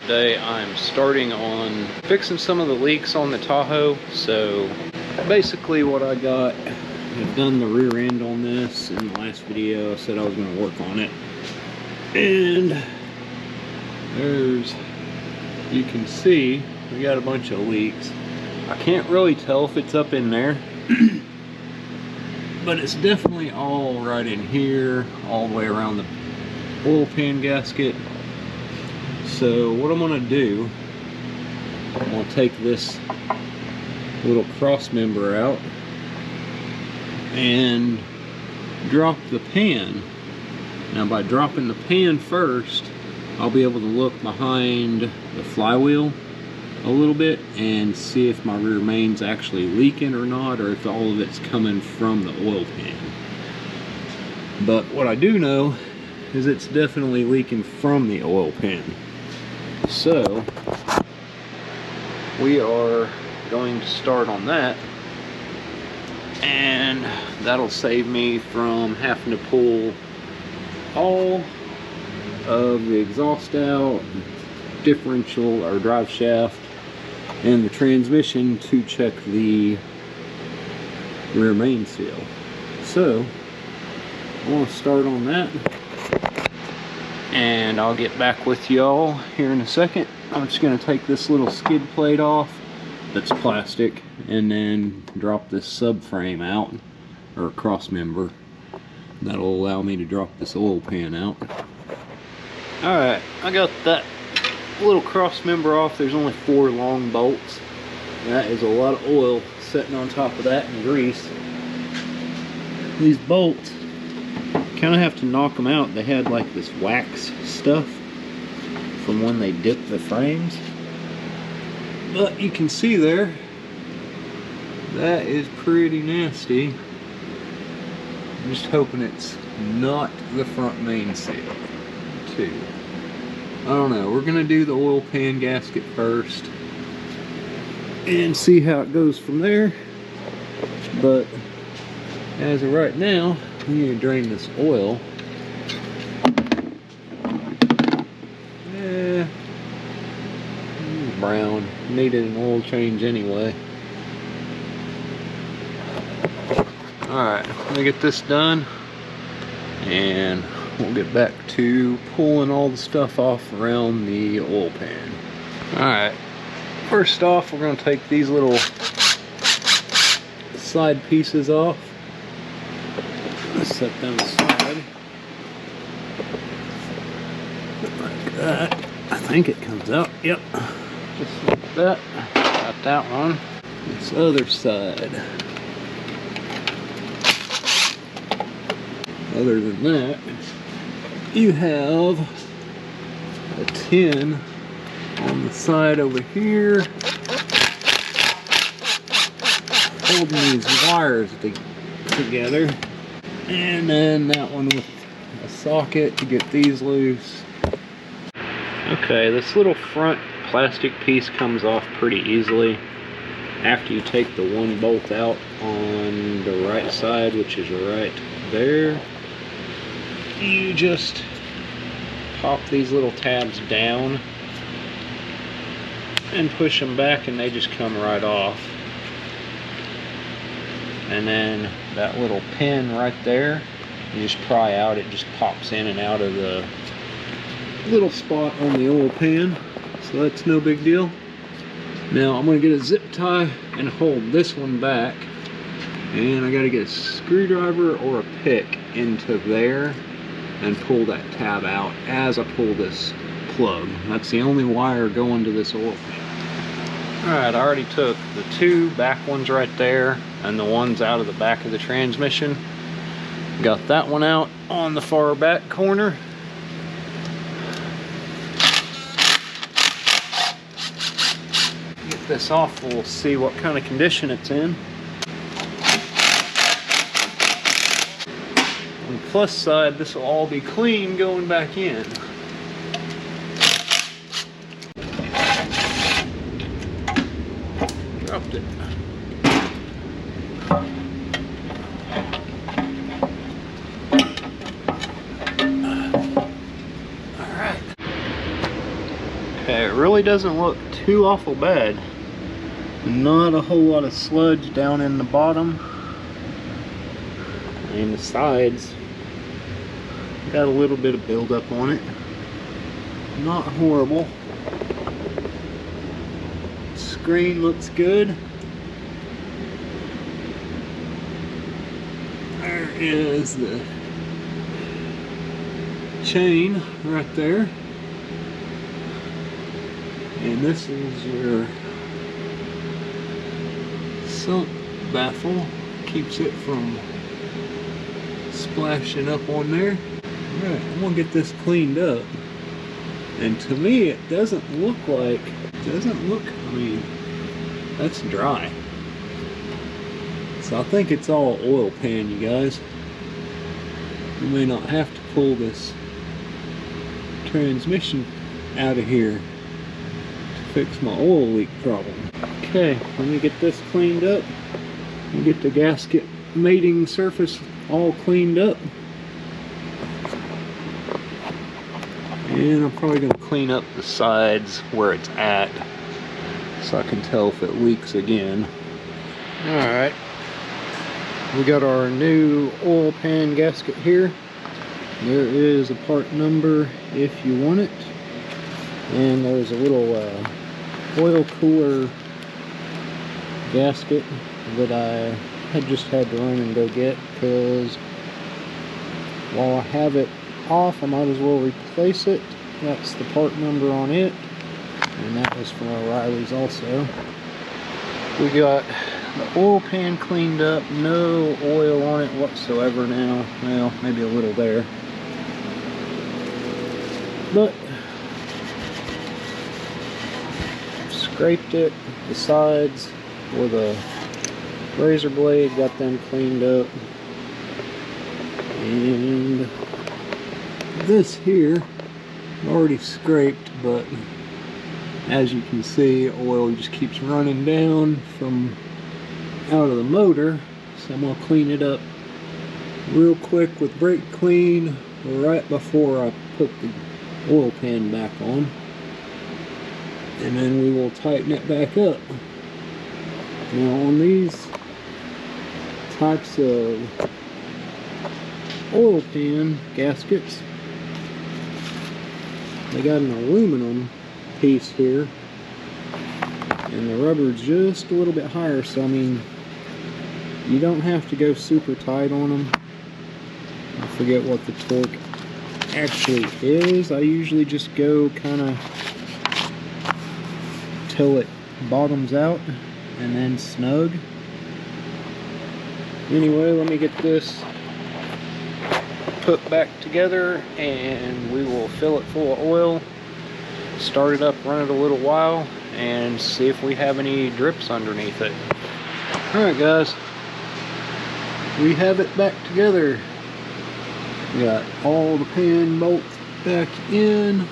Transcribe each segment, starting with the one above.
Today I'm starting on fixing some of the leaks on the Tahoe. So basically what I got, I've done the rear end on this in the last video. I said I was going to work on it. And there's, you can see, we got a bunch of leaks. I can't really tell if it's up in there. But it's definitely all right in here, all the way around the oil pan gasket. So what I'm going to do, I'm going to take this little cross member out and drop the pan. Now by dropping the pan first, I'll be able to look behind the flywheel a little bit and see if my rear main's actually leaking or not, or if all of it's coming from the oil pan. But what I do know is it's definitely leaking from the oil pan. So we are going to start on that, and that'll save me from having to pull all of the exhaust out, differential or drive shaft, and the transmission to check the rear main seal. So I want to start on that, and I'll get back with y'all here in a second. I'm just going to take this little skid plate off that's plastic, and then drop this subframe out, or cross member. That'll allow me to drop this oil pan out. Alright, I got that little cross member off. There's only 4 long bolts. That is a lot of oil sitting on top of that and grease. These bolts, kind of have to knock them out. They had like this wax stuff from when they dipped the frames. But you can see there, that is pretty nasty. I'm just hoping it's not the front main seal too. I don't know, we're gonna do the oil pan gasket first and see how it goes from there. But as of right now, we need to drain this oil. Yeah, it's brown. Needed an oil change anyway. Alright, let me get this done, and we'll get back to pulling all the stuff off around the oil pan. Alright, first off, we're going to take these little side pieces off. Let's set them aside. Like that. I think it comes out. Yep. Just like that. Got that one. This other side. Other than that, you have a tin on the side over here holding these wires together, and then that one with a socket to get these loose. Okay, this little front plastic piece comes off pretty easily after you take the one bolt out on the right side, which is right there. You just pop these little tabs down and push them back, and they just come right off. And then that little pin right there, you just pry out, it just pops in and out of the little spot on the oil pan, so that's no big deal. Now I'm going to get a zip tie and hold this one back, and I got to get a screwdriver or a pick into there and pull that tab out as I pull this plug. That's the only wire going to this oil pan. Alright, I already took the 2 back ones right there and the ones out of the back of the transmission. Got that one out on the far back corner. Get this off, we'll see what kind of condition it's in. On the plus side, this will all be clean going back in. Dropped it. really doesn't look too awful bad. Not a whole lot of sludge down in the bottom. And the sides got a little bit of buildup on it. Not horrible. Screen looks good. There is the chain right there. And this is your sump baffle. Keeps it from splashing up on there. Alright, I'm gonna get this cleaned up. And to me, it doesn't look, I mean, that's dry. So I think it's all oil pan, you guys. You may not have to pull this transmission out of here to fix my oil leak problem. Okay, let me get this cleaned up and get the gasket mating surface all cleaned up. And I'm probably going to clean up the sides where it's at so I can tell if it leaks again. Alright, we got our new oil pan gasket here. There is a part number if you want it. And there's a little oil cooler gasket that I had just had to run and go get, because while I have it off, I might as well replace it. That's the part number on it, and that was from O'Reilly's also. We got the oil pan cleaned up, no oil on it whatsoever now. Well, maybe a little there, but scraped it, the sides with a razor blade, got them cleaned up. And this here already scraped, but as you can see, oil just keeps running down from out of the motor. So I'm gonna clean it up real quick with brake clean right before I put the oil pan back on, and then we will tighten it back up. Now on these types of oil pan gaskets, they got an aluminum piece here, and the rubber's just a little bit higher, so I mean, you don't have to go super tight on them. I forget what the torque actually is. I usually just go kind of till it bottoms out and then snug. Anyway, let me get this put back together and we will fill it full of oil, start it up, run it a little while, and see if we have any drips underneath it. Alright guys, we have it back together. We got all the pan bolts back in.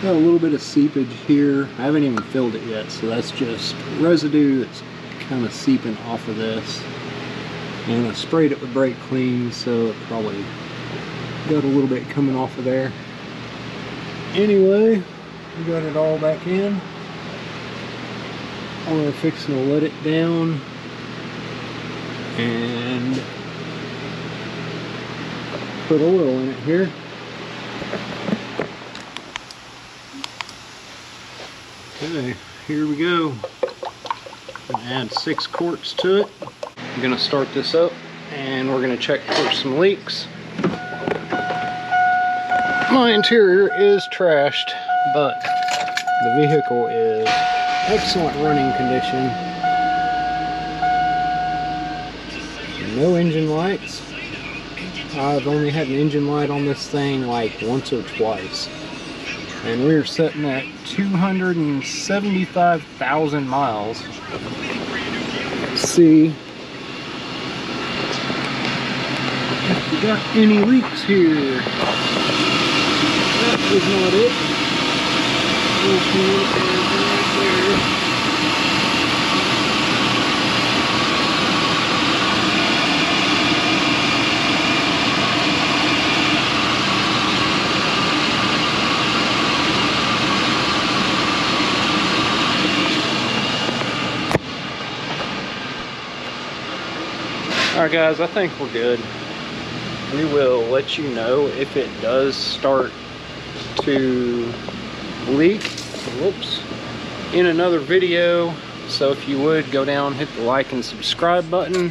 Got a little bit of seepage here. I haven't even filled it yet, so that's just residue that's kind of seeping off of this. And I sprayed it with brake clean, so it probably got a little bit coming off of there. Anyway, we got it all back in. We're fixing to let it down and put oil in it here. Okay, here we go. I'm gonna add 6 quarts to it. I'm gonna start this up and we're gonna check for some leaks. My interior is trashed, but the vehicle is excellent running condition. No engine lights. I've only had an engine light on this thing like once or twice. And we're sitting at 275,000 miles. Let's see if we got any leaks here. That is not it. Okay, right there. Alright guys, I think we're good. We will let you know if it does start to leak, whoops, in another video. So if you would go down, hit the like and subscribe button.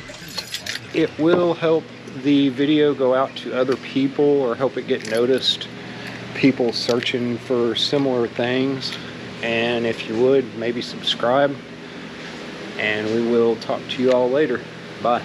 It will help the video go out to other people or help it get noticed, people searching for similar things. And if you would, maybe subscribe, and we will talk to you all later. Bye.